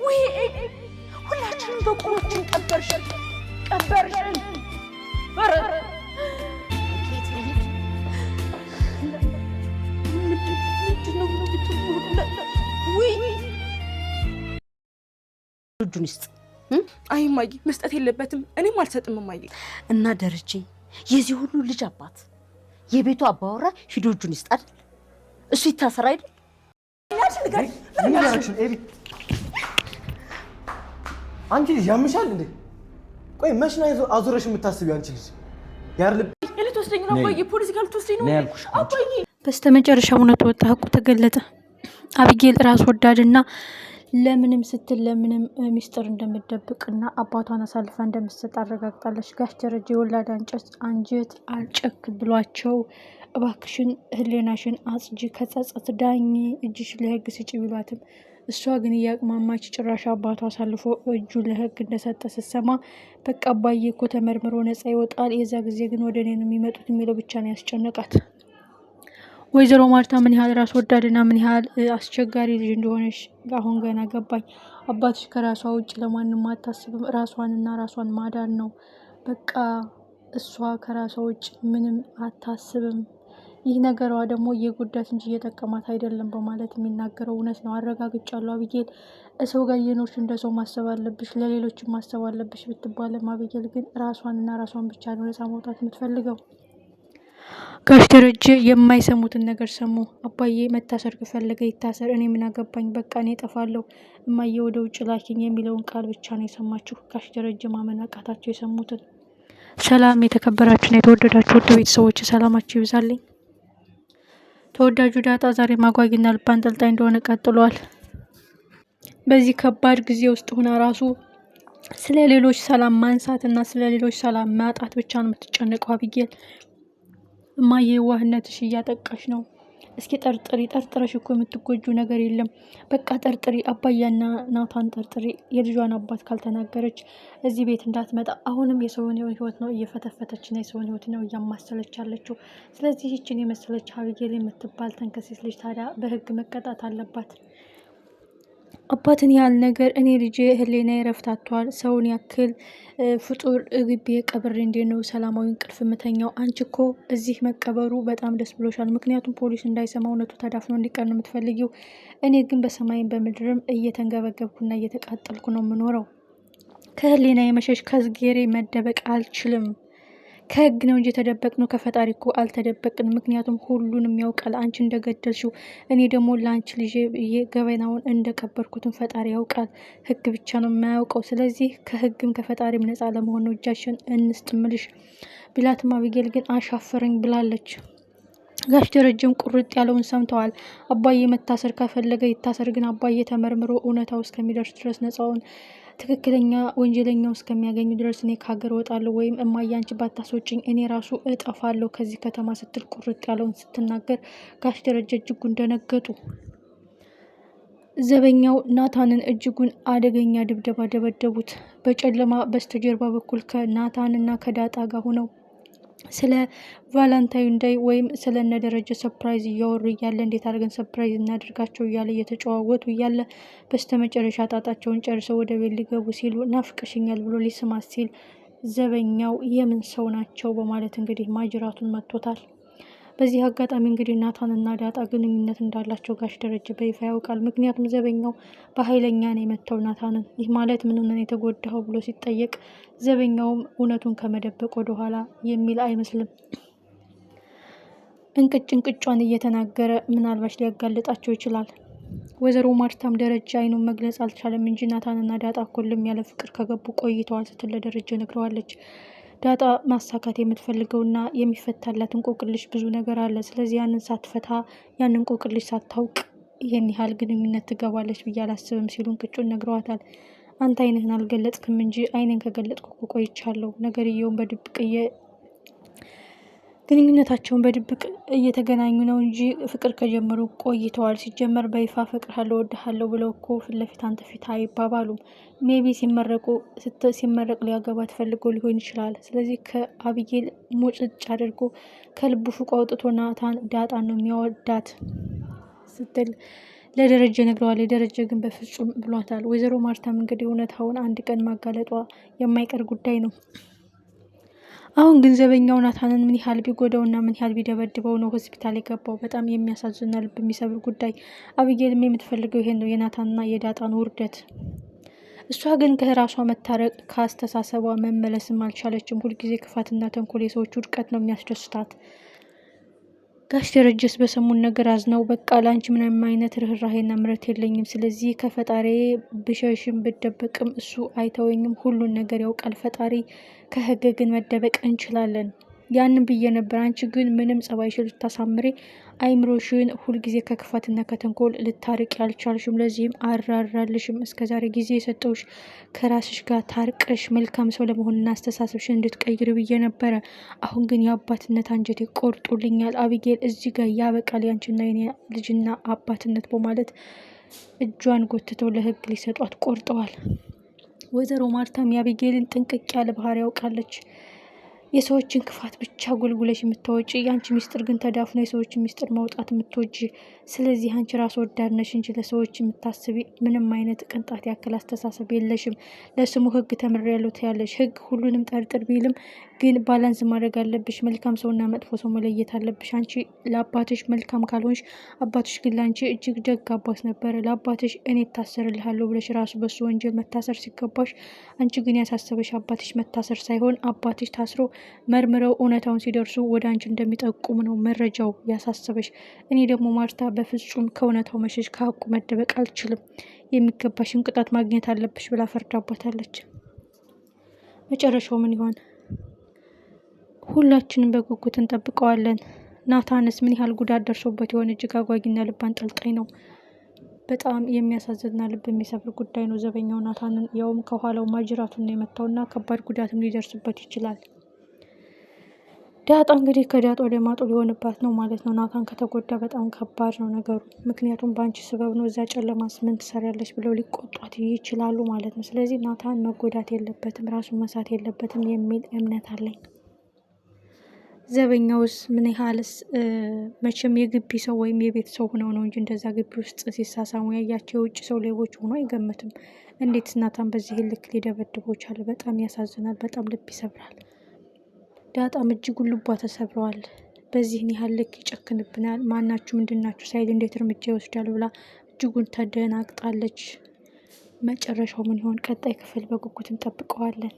ወይ ሁላችንም በቁማችን ቀበርሽን ቀበርሽን ኧረ ምንድነው ወይ እጁን ይስጥ አይ እማዬ መስጠት የለበትም እኔም አልሰጥም እማዬ እና ደረጀ የዚህ ሁሉ ልጅ አባት የቤቱ አባወራ ሂዶ እጁን ይስጥ አይደል እሱ ይታሰር አይደል ምን ያረክሽን ኤቢ አንቺ ልጅ ያምሻል እንዴ ቆይ መች ነው አዙረሽ የምታስቢው አንቺ ልጅ ያርልብ ልትወስደኝ ነው አባዬ ፖሊስ ጋር ልትወስደኝ ነው አባዬ በስተመጨረሻ እውነቱ ወጣ ሀቁ ተገለጠ አቢጌል ራስ ወዳድና ለምንም ስትል ለምንም ሚስጥር እንደምትደብቅና አባቷን አሳልፋ እንደምትሰጥ አረጋግጣለች ጋሽ ደረጀ የወላድ አንጀት አልጨክ ብሏቸው እባክሽን ህሌናሽን አጽጂ ከጸጸት ዳኝ እጅሽ ለህግ ስጪ ቢሏትም እሷ ግን እያቅማማች ጭራሽ አባቷ አሳልፎ እጁ ለህግ እንደሰጠ ስትሰማ በቃ አባዬ እኮ ተመርምሮ ነጻ ይወጣል የዛ ጊዜ ግን ወደ እኔ ነው የሚመጡት የሚለው ብቻ ነው ያስጨነቃት ወይዘሮ ማርታ ምን ያህል ራስ ወዳድና ምን ያህል አስቸጋሪ ልጅ እንደሆነች አሁን ገና ገባኝ አባትሽ ከራሷ ውጭ ለማንም አታስብም ራሷንና ራሷን ማዳን ነው በቃ እሷ ከራሷ ውጭ ምንም አታስብም ይህ ነገሯ ደግሞ የጉዳት እንጂ እየጠቀማት አይደለም በማለት የሚናገረው እውነት ነው አረጋግጫለሁ አቢጌል ሰው ጋር እየኖርሽ እንደ ሰው ማሰብ አለብሽ ለሌሎችም ማሰብ አለብሽ ብትባለም አቢጌል ግን ራሷንና ራሷን ብቻ ነው ነፃ መውጣት የምትፈልገው ጋሽ ደረጀ የማይሰሙትን ነገር ሰሙ አባዬ መታሰር ከፈለገ ይታሰር እኔ ምን አገባኝ በቃ እኔ እጠፋለሁ እማዬ ወደ ውጭ ላኪኝ የሚለውን ቃል ብቻ ነው የሰማችሁ ጋሽ ደረጀ ማመን አቃታቸው የሰሙትን ሰላም የተከበራችሁና የተወደዳችሁ ውድ ቤተሰቦች ሰላማችሁ ይብዛልኝ ተወዳጁ ዳጣ ዛሬ ማጓጊና ልብ አንጠልጣይ እንደሆነ ቀጥሏል በዚህ ከባድ ጊዜ ውስጥ ሆና ራሱ ስለ ሌሎች ሰላም ማንሳትና ስለ ሌሎች ሰላም ማጣት ብቻ ነው የምትጨነቀው አቢጌል እማዬ ዋህነትሽ እያጠቃሽ ነው እስኪ ጠርጥረሽ እኮ የምትጎጁ ነገር የለም በቃ ጠርጥሪ አባያና ናታን ጠርጥሪ የልጇን አባት ካልተናገረች እዚህ ቤት እንዳትመጣ አሁንም የሰውን ህይወት ነው እየፈተፈተች ነው የሰውን ህይወት ነው እያማሰለች ያለችው ስለዚህ ይህችን የመሰለች አቢጌል የምትባል ተንከሲስ ልጅ ታዲያ በህግ መቀጣት አለባት አባትን ያህል ነገር እኔ ልጄ ህሌና ይረፍታቷል ሰውን ያክል ፍጡር ግቢ ቀብሬ እንዴት ነው ሰላማዊ እንቅልፍ ምተኛው አንቺ እኮ እዚህ መቀበሩ በጣም ደስ ብሎሻል ምክንያቱም ፖሊስ እንዳይሰማ እውነቱ ተዳፍኖ እንዲቀር ነው የምትፈልጊው እኔ ግን በሰማይም በምድርም እየተንገበገብኩና እየተቃጠልኩ ነው የምኖረው ከህሌና የመሸሽ ከዝጌሬ መደበቅ አልችልም ከህግ ነው እንጂ ተደበቅነው ከፈጣሪ እኮ አልተደበቅን ምክንያቱም ሁሉንም ያውቃል አንቺ እንደገደልሽው እኔ ደግሞ ለአንቺ ልጅ ገበናውን እንደቀበርኩትን ፈጣሪ ያውቃል ህግ ብቻ ነው የማያውቀው ስለዚህ ከህግም ከፈጣሪም ነፃ ለመሆን ነው እጃችን እንስጥምልሽ ቢላትም አቢጌል ግን አሻፈረኝ ብላለች ጋሽ ደረጀም ቁርጥ ያለውን ሰምተዋል አባዬ መታሰር ከፈለገ ይታሰር ግን አባዬ ተመርምሮ እውነታው እስከሚደርስ ድረስ ነፃውን ትክክለኛ ወንጀለኛው እስከሚያገኙ ድረስ እኔ ከሀገር ወጣለሁ ወይም እማዬ አንቺ ባታስወጪኝ እኔ ራሱ እጠፋለሁ ከዚህ ከተማ ስትል ቁርጥ ያለውን ስትናገር ጋሽ ደረጀ እጅጉን ደነገጡ ዘበኛው ናታንን እጅጉን አደገኛ ድብደባ ደበደቡት በጨለማ በስተጀርባ በኩል ከናታንና ከዳጣ ጋር ሆነው ስለ ቫለንታይን ዴይ ወይም ስለ እነ ደረጀ ሰርፕራይዝ እያወሩ እያለ እንዴት አድርገን ሰርፕራይዝ እናደርጋቸው እያለ እየተጨዋወቱ እያለ በስተመጨረሻ ጣጣቸውን ጨርሰው ወደ ቤት ሊገቡ ሲሉ ናፍቀሽኛል ብሎ ሊስማት ሲል ዘበኛው የምን ሰው ናቸው በማለት እንግዲህ ማጅራቱን መጥቶታል በዚህ አጋጣሚ እንግዲህ ናታንና ዳጣ ግንኙነት እንዳላቸው ጋሽ ደረጀ በይፋ ያውቃል ምክንያቱም ዘበኛው በኃይለኛ ነው የመተው ናታንን ይህ ማለት ምን ነው የተጎዳው ብሎ ሲጠየቅ ዘበኛውም እውነቱን ከመደበቅ ወደ ኋላ የሚል አይመስልም እንቅጯን እየተናገረ ምናልባሽ ሊያጋልጣቸው ይችላል ወይዘሮ ማርታም ደረጃ አይኑን መግለጽ አልቻለም እንጂ ናታንና ዳጣ ኮልም ያለ ፍቅር ከገቡ ቆይተዋል ስትል ለደረጃ ነግረዋለች ዳጣ ማሳካት የምትፈልገውና የሚፈታላት እንቆቅልሽ ብዙ ነገር አለ ስለዚህ ያንን ሳትፈታ ያንን እንቆቅልሽ ሳታውቅ ይሄን ያህል ግንኙነት ትገባለች ብዬ አላስብም ሲሉ እንቅጩን ነግረዋታል አንተ አይንህን አልገለጽክም እንጂ አይንን ከገለጥኩ ቆይቻለሁ ነገርየውን በድብቅ ግንኙነታቸውን በድብቅ እየተገናኙ ነው እንጂ ፍቅር ከጀመሩ ቆይተዋል ሲጀመር በይፋ ፍቅርሃለሁ ወድሃለሁ ብለው እኮ ፊት ለፊት አንተ ፊት አይባባሉም ሜቢ ሲመረቅ ሊያገባት ፈልጎ ሊሆን ይችላል ስለዚህ ከአቢጌል ሙጭጭ አድርጎ ከልቡ ፍቅር አውጥቶ ናታን ዳጣን ነው የሚያወዳት ስትል ለደረጀ ነግረዋለች። ደረጀ ግን በፍጹም ብሏታል። ወይዘሮ ማርታም እንግዲህ እውነታውን አንድ ቀን ማጋለጧ የማይቀር ጉዳይ ነው። አሁን ግን ዘበኛው ናታንን ምን ያህል ቢጎዳውና ምን ያህል ቢደበድበው ነው ሆስፒታል የገባው? በጣም የሚያሳዝንና ልብ የሚሰብር ጉዳይ። አብጌልም የምትፈልገው ይሄን ነው፣ የናታንና የዳጣን ውርደት። እሷ ግን ከራሷ መታረቅ ከአስተሳሰቧ መመለስም አልቻለችም። ሁልጊዜ ክፋትና ተንኮል፣ የሰዎች ውድቀት ነው የሚያስደስታት። ጋሽ ደረጀስ በሰሙን ነገር አዝነው በቃ ላንቺ ምንም አይነት ርህራሄና ምረት የለኝም፣ ስለዚህ ከፈጣሪ ብሸሽም ብደበቅም እሱ አይተወኝም፣ ሁሉን ነገር ያውቃል ፈጣሪ፣ ከህግ ግን መደበቅ እንችላለን። ያንን ብዬ ነበር። አንቺ ግን ምንም ጸባይሽን ልታሳምሬ አይምሮሽን ሁልጊዜ ከክፋትና ከተንኮል ልታርቅ ያልቻልሽም። ለዚህም አራራልሽም። እስከዛሬ ጊዜ የሰጠውሽ ከራስሽ ጋር ታርቀሽ መልካም ሰው ለመሆንና አስተሳሰብሽን እንድትቀይር ብዬ ነበረ። አሁን ግን የአባትነት አንጀቴ ቆርጦልኛል። አቢጌል እዚህ ጋር ያበቃል ያንቺና የኔ ልጅና አባትነት በማለት እጇን ጎትተው ለህግ ሊሰጧት ቆርጠዋል። ወይዘሮ ማርታም የአቢጌልን ጥንቅቅ ያለ ባህሪ ያውቃለች። የሰዎችን ክፋት ብቻ ጎልጉለሽ የምታወጪ፣ የአንቺ ሚስጥር ግን ተዳፍኖ የሰዎችን ሚስጥር ማውጣት የምትወጂ፣ ስለዚህ አንቺ ራስ ወዳድ ነሽ እንጂ ለሰዎች የምታስቢ ምንም አይነት ቅንጣት ያክል አስተሳሰብ የለሽም። ለስሙ ህግ ተምሬያለሁ ትያለሽ። ህግ ሁሉንም ጠርጥር ቢልም ግን ባላንስ ማድረግ አለብሽ። መልካም ሰውና መጥፎ ሰው መለየት አለብሽ። አንቺ ለአባትሽ መልካም ካልሆንሽ፣ አባትሽ ግን ለአንቺ እጅግ ደግ አባት ነበረ። ለአባትሽ እኔ እታሰርልሃለሁ ብለሽ ራሱ በሱ ወንጀል መታሰር ሲገባሽ፣ አንቺ ግን ያሳሰበሽ አባትሽ መታሰር ሳይሆን አባትሽ ታስሮ መርምረው እውነታውን ሲደርሱ ወደ አንቺ እንደሚጠቁም ነው መረጃው ያሳሰበሽ። እኔ ደግሞ ማርታ በፍጹም ከእውነታው መሸሽ፣ ከሀቁ መደበቅ አልችልም። የሚገባሽን ቅጣት ማግኘት አለብሽ ብላ ፈርዳባታለች። መጨረሻው ምን ይሆን? ሁላችንም በጉጉት እንጠብቀዋለን። ናታንስ ምን ያህል ጉዳት ደርሶበት የሆነ እጅግ አጓጊና ልብ አንጠልጣይ ነው። በጣም የሚያሳዝንና ልብ የሚሰብር ጉዳይ ነው። ዘበኛው ናታንን ያውም ከኋላው ማጅራቱን ነው የመታውና ከባድ ጉዳትም ሊደርስበት ይችላል። ዳጣ እንግዲህ ከዳጣ ወደ ማጡ ሊሆንባት ነው ማለት ነው። ናታን ከተጎዳ በጣም ከባድ ነው ነገሩ። ምክንያቱም በአንቺ ሰበብ ነው እዛ ጨለማስ ምን ትሰሪያለሽ ብለው ሊቆጧት ይችላሉ ማለት ነው። ስለዚህ ናታን መጎዳት የለበትም፣ ራሱን መሳት የለበትም የሚል እምነት አለኝ። ዘበኛውስ ምን ያህልስ መቼም የግቢ ሰው ወይም የቤት ሰው ሆነው ነው እንጂ እንደዛ ግቢ ውስጥ ሲሳሳሙ ያያቸው የውጭ ሰው ሌቦች ሆኖ አይገመትም። እንዴት ናታን በዚህ ልክ ሊደበድበው ቻለ? በጣም ያሳዝናል። በጣም ልብ ይሰብራል። ዳጣም እጅጉን ልቧ ተሰብረዋል። በዚህን ያህል ልክ ይጨክንብናል፣ ማናችሁ ምንድናችሁ ሳይል እንዴት እርምጃ ይወስዳል ብላ እጅጉን ተደናግጣለች። መጨረሻው ምን ይሆን? ቀጣይ ክፍል በጉጉት እንጠብቀዋለን።